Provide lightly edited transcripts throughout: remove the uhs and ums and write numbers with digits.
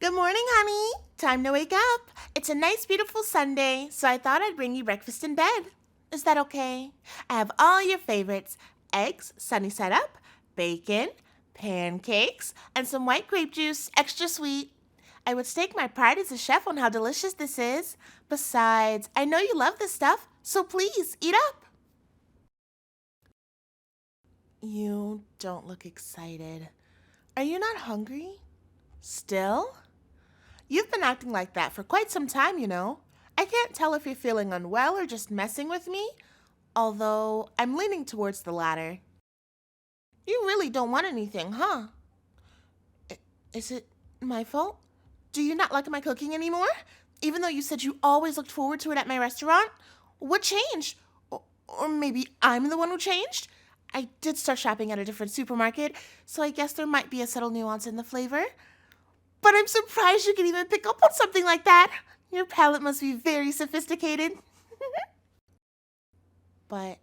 Good morning, honey. Time to wake up. It's a nice, beautiful Sunday, so I thought I'd bring you breakfast in bed. Is that okay? I have all your favorites: eggs, sunny side up, bacon, pancakes, and some white grape juice, extra sweet. I would stake my pride as a chef on how delicious this is. Besides, I know you love this stuff, so please eat up. You don't look excited. Are you not hungry? Still? You've been acting like that for quite some time, you know. I can't tell if you're feeling unwell or just messing with me, although I'm leaning towards the latter. You really don't want anything, huh? Is it my fault? Do you not like my cooking anymore? Even though you said you always looked forward to it at my restaurant? What changed? Or maybe I'm the one who changed? I did start shopping at a different supermarket, so I guess there might be a subtle nuance in the flavor. But I'm surprised you can even pick up on something like that. Your palate must be very sophisticated. But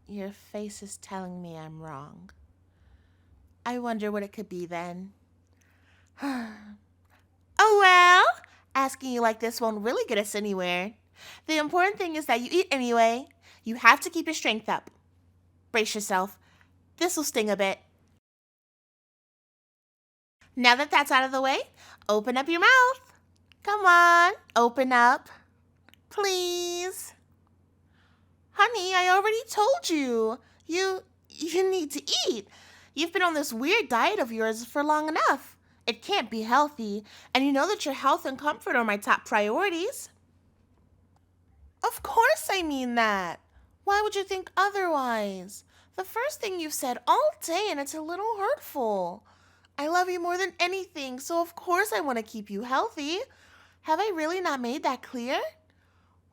your face is telling me I'm wrong. I wonder what it could be then. Oh well, asking you like this won't really get us anywhere. The important thing is that you eat anyway. You have to keep your strength up. Brace yourself. This will sting a bit. Now that that's out of the way, open up your mouth. Come on, open up. Please. Honey, I already told you. You need to eat. You've been on this weird diet of yours for long enough. It can't be healthy, and you know that your health and comfort are my top priorities. Of course I mean that. Why would you think otherwise? The first thing you've said all day, and it's a little hurtful. I love you more than anything, so of course I want to keep you healthy. Have I really not made that clear?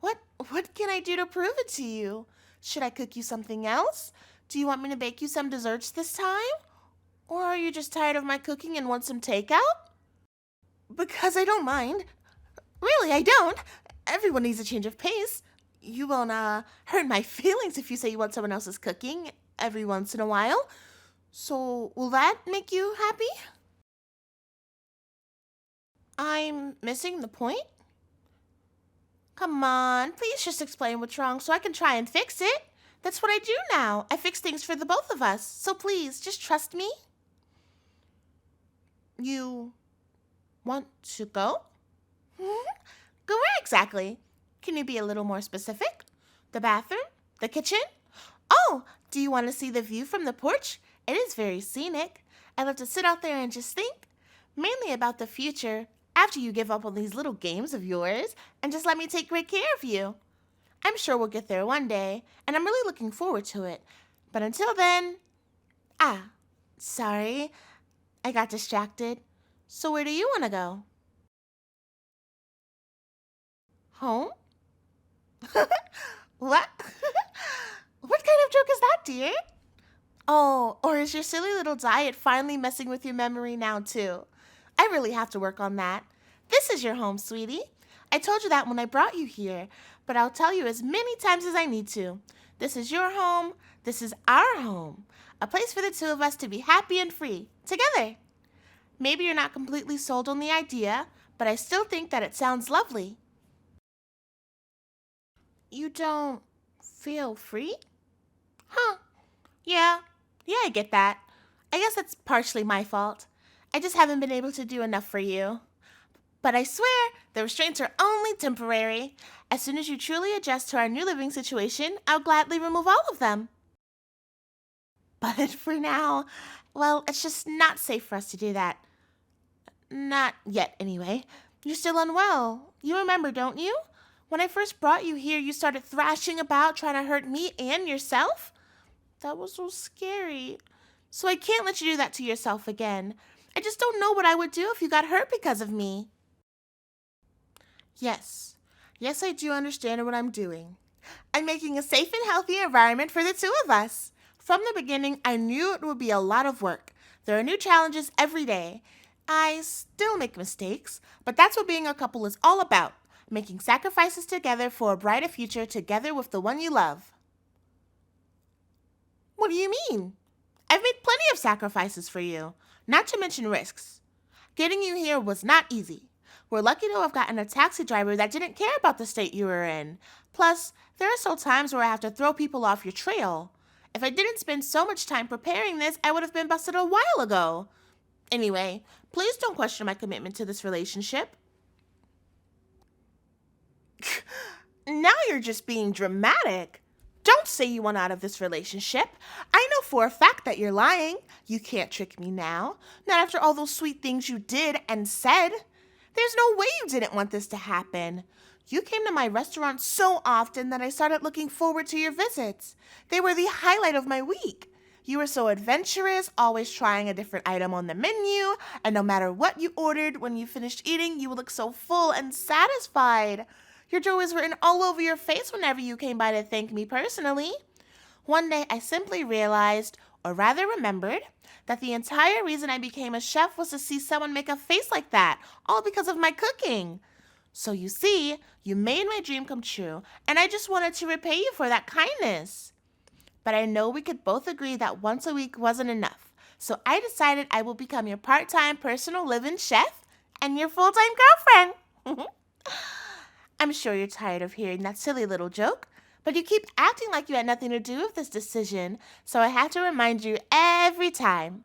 What can I do to prove it to you? Should I cook you something else? Do you want me to bake you some desserts this time? Or are you just tired of my cooking and want some takeout? Because I don't mind. Really, I don't. Everyone needs a change of pace. You won't hurt my feelings if you say you want someone else's cooking every once in a while. So, will that make you happy? I'm missing the point? Come on, please just explain what's wrong so I can try and fix it. That's what I do now. I fix things for the both of us. So please, just trust me. You want to go? Go where exactly? Can you be a little more specific? The bathroom? The kitchen? Oh, do you want to see the view from the porch? It is very scenic. I love to sit out there and just think, mainly about the future, after you give up on these little games of yours and just let me take great care of you. I'm sure we'll get there one day, and I'm really looking forward to it. But until then... sorry. I got distracted. So where do you want to go? Home? What? What kind of joke is that, dear? Oh, or is your silly little diet finally messing with your memory now, too? I really have to work on that. This is your home, sweetie. I told you that when I brought you here, but I'll tell you as many times as I need to. This is your home. This is our home. A place for the two of us to be happy and free, together. Maybe you're not completely sold on the idea, but I still think that it sounds lovely. You don't feel free? Huh. Yeah, I get that. I guess that's partially my fault. I just haven't been able to do enough for you. But I swear, the restraints are only temporary. As soon as you truly adjust to our new living situation, I'll gladly remove all of them. But for now, well, it's just not safe for us to do that. Not yet, anyway. You're still unwell. You remember, don't you? When I first brought you here, you started thrashing about trying to hurt me and yourself. That was so scary. So I can't let you do that to yourself again. I just don't know what I would do if you got hurt because of me. Yes, I do understand what I'm doing. I'm making a safe and healthy environment for the two of us. From the beginning, I knew it would be a lot of work. There are new challenges every day. I still make mistakes, but that's what being a couple is all about. Making sacrifices together for a brighter future together with the one you love. What do you mean? I've made plenty of sacrifices for you, not to mention risks. Getting you here was not easy. We're lucky to have gotten a taxi driver that didn't care about the state you were in. Plus, there are still times where I have to throw people off your trail. If I didn't spend so much time preparing this, I would have been busted a while ago. Anyway, please don't question my commitment to this relationship. Now you're just being dramatic. Don't say you want out of this relationship. I know for a fact that you're lying. You can't trick me now. Not after all those sweet things you did and said. There's no way you didn't want this to happen. You came to my restaurant so often that I started looking forward to your visits. They were the highlight of my week. You were so adventurous, always trying a different item on the menu, and no matter what you ordered, when you finished eating, you would look so full and satisfied. Your joy was written all over your face whenever you came by to thank me personally. One day, I simply realized, or rather remembered, that the entire reason I became a chef was to see someone make a face like that, all because of my cooking. So you see, you made my dream come true, and I just wanted to repay you for that kindness. But I know we could both agree that once a week wasn't enough, so I decided I will become your part-time personal live-in chef and your full-time girlfriend. I'm sure you're tired of hearing that silly little joke, but you keep acting like you had nothing to do with this decision, so I have to remind you every time.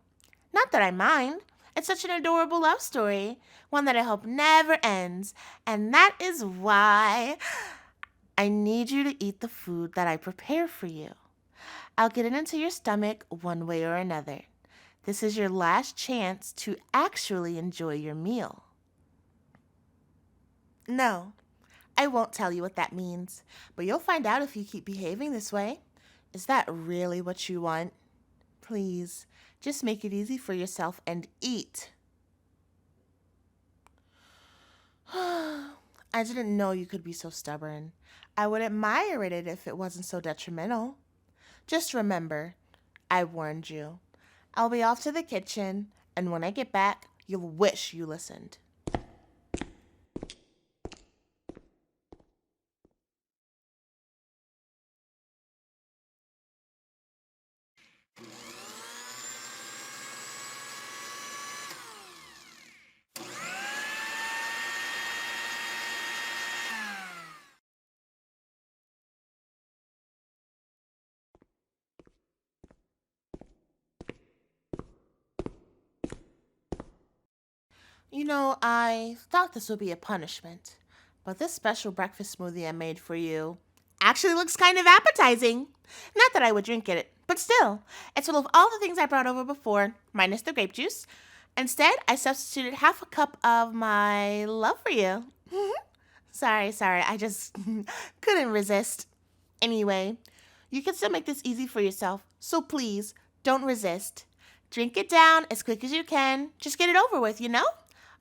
Not that I mind. It's such an adorable love story, one that I hope never ends, and that is why I need you to eat the food that I prepare for you. I'll get it into your stomach one way or another. This is your last chance to actually enjoy your meal. No, I won't tell you what that means, but you'll find out if you keep behaving this way. Is that really what you want? Please, just make it easy for yourself and eat. I didn't know you could be so stubborn. I would admire it if it wasn't so detrimental. Just remember, I warned you. I'll be off to the kitchen, and when I get back, you'll wish you listened. You know, I thought this would be a punishment, but this special breakfast smoothie I made for you actually looks kind of appetizing. Not that I would drink it, but still, it's full of all the things I brought over before, minus the grape juice. Instead, I substituted half a cup of my love for you. Sorry, I just couldn't resist. Anyway, you can still make this easy for yourself, so please, don't resist. Drink it down as quick as you can. Just get it over with, you know?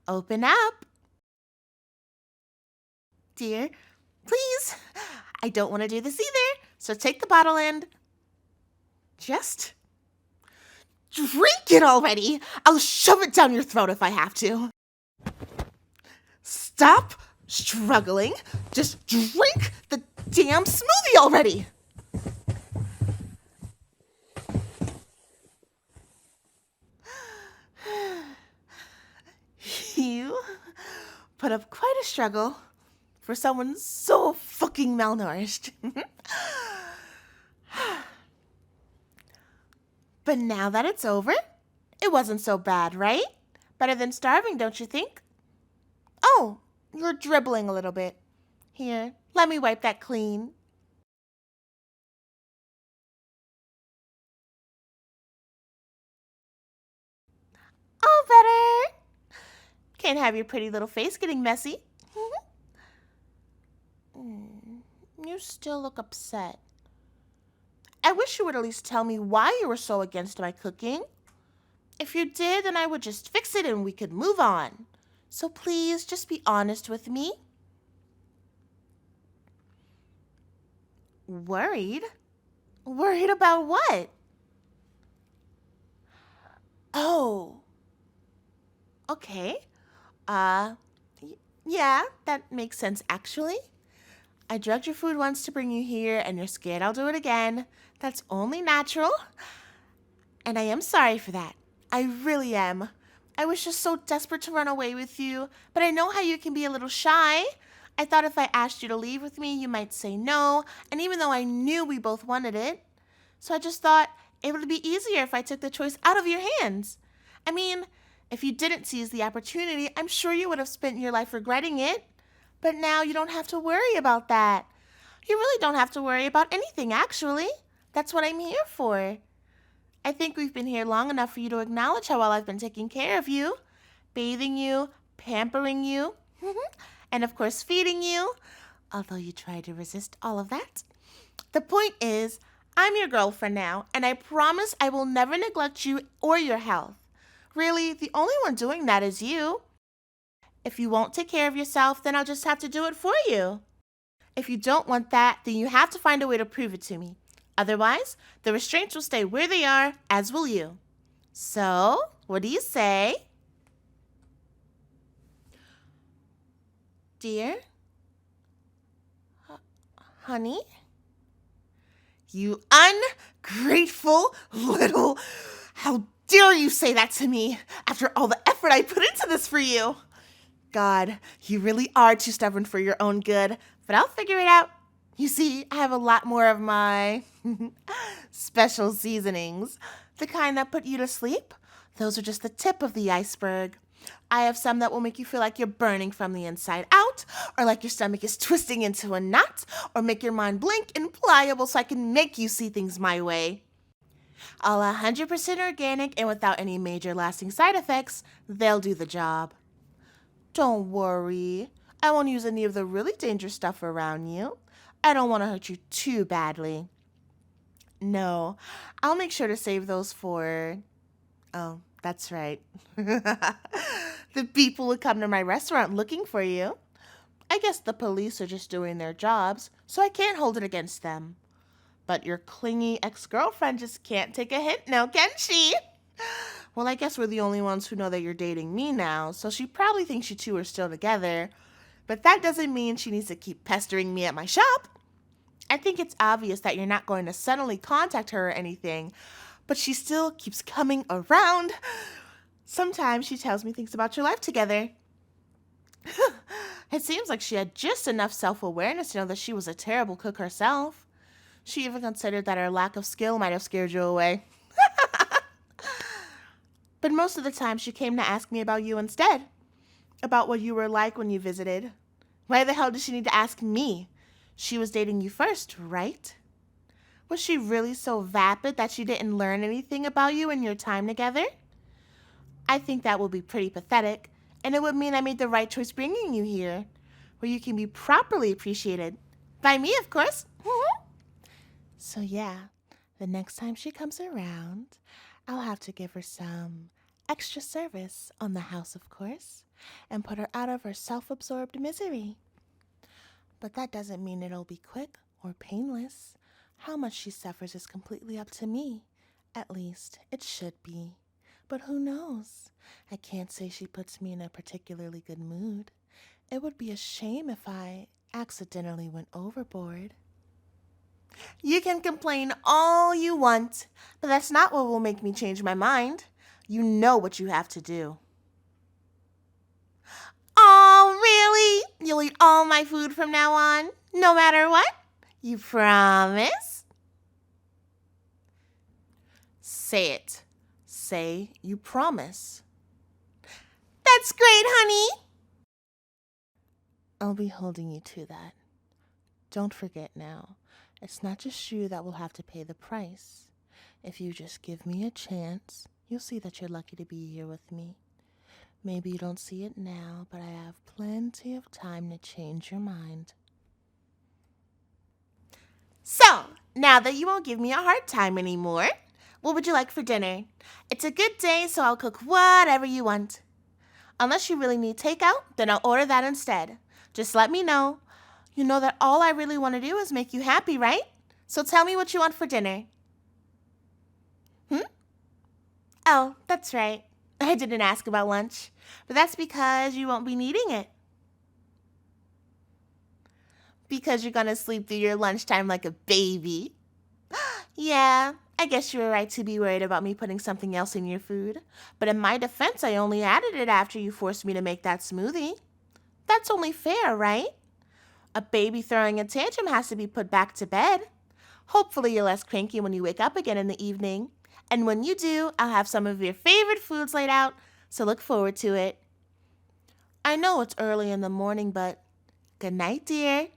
Open up. Dear, please. I don't want to do this either, so take the bottle and just drink it already. I'll shove it down your throat if I have to. Stop struggling. Just drink the damn smoothie already. You put up quite a struggle for someone so fucking malnourished. But now that it's over, it wasn't so bad, right? Better than starving, don't you think? Oh, you're dribbling a little bit. Here, let me wipe that clean. All better. Can't have your pretty little face getting messy. You still look upset. I wish you would at least tell me why you were so against my cooking. If you did, then I would just fix it and we could move on. So please, just be honest with me. Worried? Worried about what? Oh. Okay. Yeah, that makes sense actually. I drugged your food once to bring you here and you're scared I'll do it again. That's only natural. And I am sorry for that. I really am. I was just so desperate to run away with you, but I know how you can be a little shy. I thought if I asked you to leave with me, you might say no, and even though I knew we both wanted it, so I just thought it would be easier if I took the choice out of your hands. I mean, if you didn't seize the opportunity, I'm sure you would have spent your life regretting it. But now you don't have to worry about that. You really don't have to worry about anything, actually. That's what I'm here for. I think we've been here long enough for you to acknowledge how well I've been taking care of you, bathing you, pampering you, and of course feeding you, although you tried to resist all of that. The point is, I'm your girlfriend now, and I promise I will never neglect you or your health. Really, the only one doing that is you. If you won't take care of yourself, then I'll just have to do it for you. If you don't want that, then you have to find a way to prove it to me. Otherwise, the restraints will stay where they are, as will you. So, what do you say? Dear? Honey? You ungrateful little... How dare you say that to me after all the effort I put into this for you? God, you really are too stubborn for your own good, but I'll figure it out. You see, I have a lot more of my special seasonings, the kind that put you to sleep. Those are just the tip of the iceberg. I have some that will make you feel like you're burning from the inside out, or like your stomach is twisting into a knot, or make your mind blink and pliable so I can make you see things my way. All 100% organic and without any major lasting side effects, they'll do the job. Don't worry, I won't use any of the really dangerous stuff around you. I don't want to hurt you too badly. No, I'll make sure to save those for... Oh, that's right. The people who come to my restaurant looking for you. I guess the police are just doing their jobs, so I can't hold it against them. But your clingy ex-girlfriend just can't take a hint now, can she? Well, I guess we're the only ones who know that you're dating me now, so she probably thinks you two are still together. But that doesn't mean she needs to keep pestering me at my shop. I think it's obvious that you're not going to suddenly contact her or anything, but she still keeps coming around. Sometimes she tells me things about your life together. It seems like she had just enough self-awareness to know that she was a terrible cook herself. She even considered that her lack of skill might have scared you away. But most of the time she came to ask me about you instead. About what you were like when you visited. Why the hell did she need to ask me? She was dating you first, right? Was she really so vapid that she didn't learn anything about you in your time together? I think that would be pretty pathetic, and it would mean I made the right choice bringing you here, where you can be properly appreciated. By me, of course. So yeah, the next time she comes around, I'll have to give her some extra service on the house, of course, and put her out of her self-absorbed misery. But that doesn't mean it'll be quick or painless. How much she suffers is completely up to me. At least, it should be. But who knows? I can't say she puts me in a particularly good mood. It would be a shame if I accidentally went overboard. You can complain all you want, but that's not what will make me change my mind. You know what you have to do. Oh, really? You'll eat all my food from now on, no matter what? You promise? Say it. Say you promise. That's great, honey. I'll be holding you to that. Don't forget now, it's not just you that will have to pay the price. If you just give me a chance, you'll see that you're lucky to be here with me. Maybe you don't see it now, but I have plenty of time to change your mind. So, now that you won't give me a hard time anymore, what would you like for dinner? It's a good day, so I'll cook whatever you want. Unless you really need takeout, then I'll order that instead. Just let me know. You know that all I really want to do is make you happy, right? So tell me what you want for dinner. Oh, that's right. I didn't ask about lunch, but that's because you won't be needing it. Because you're going to sleep through your lunchtime like a baby. Yeah, I guess you were right to be worried about me putting something else in your food. But in my defense, I only added it after you forced me to make that smoothie. That's only fair, right? A baby throwing a tantrum has to be put back to bed. Hopefully you're less cranky when you wake up again in the evening. And when you do, I'll have some of your favorite foods laid out, so look forward to it. I know it's early in the morning, but good night, dear.